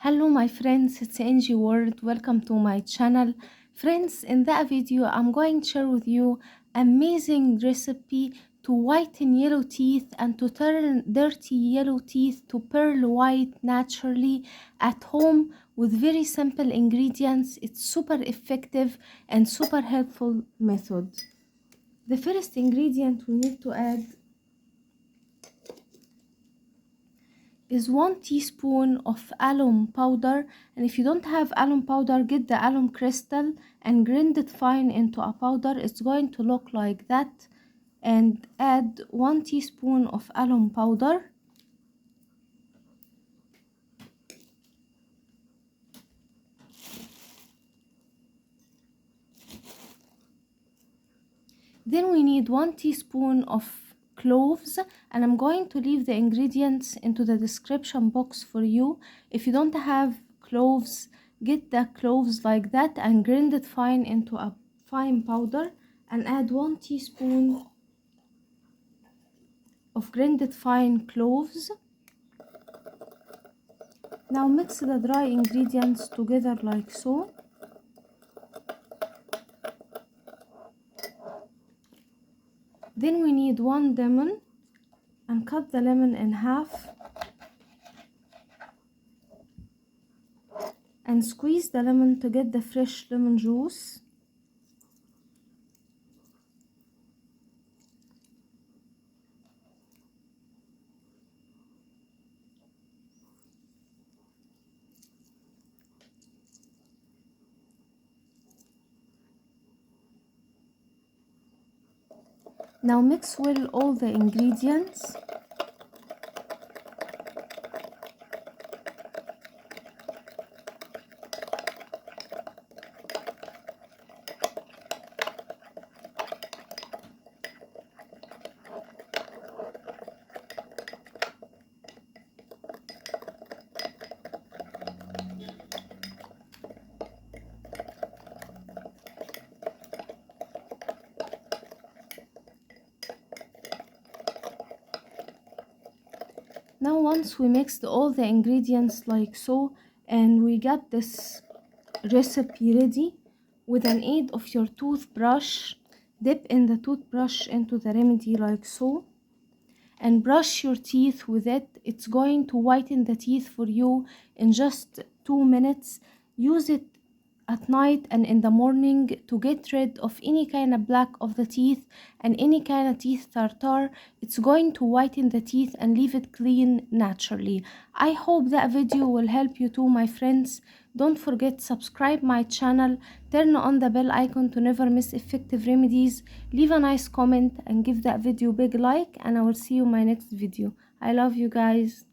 Hello my friends, it's NGWorld. Welcome to my channel. Friends, in that video I'm going to share with you amazing recipe to whiten yellow teeth and to turn dirty yellow teeth to pearl white naturally at home with very simple ingredients. It's super effective and super helpful method. The first ingredient we need to add is 1 teaspoon of alum powder, and if you don't have alum powder, get the alum crystal and grind it fine into a powder. It's going to look like that. And add 1 teaspoon of alum powder. Then we need 1 teaspoon of cloves, and I'm going to leave the ingredients into the description box for you. If you don't have cloves, get the cloves like that and grind it fine into a fine powder, and add 1 teaspoon of grinded fine cloves. Now mix the dry ingredients together like so. Then we need 1 lemon, and cut the lemon in half and squeeze the lemon to get the fresh lemon juice. Now mix well all the ingredients. Now once we mixed all the ingredients like so, and we got this recipe ready, with an aid of your toothbrush, dip in the toothbrush into the remedy like so, and brush your teeth with it. It's going to whiten the teeth for you in just 2 minutes. Use it at night and in the morning to get rid of any kind of black of the teeth and any kind of teeth tartar. It's going to whiten the teeth and leave it clean naturally. I hope that video will help you too, my friends. Don't forget, subscribe my channel, turn on the bell icon to never miss effective remedies, leave a nice comment and give that video big like, and I will see you in my next video. I love you guys.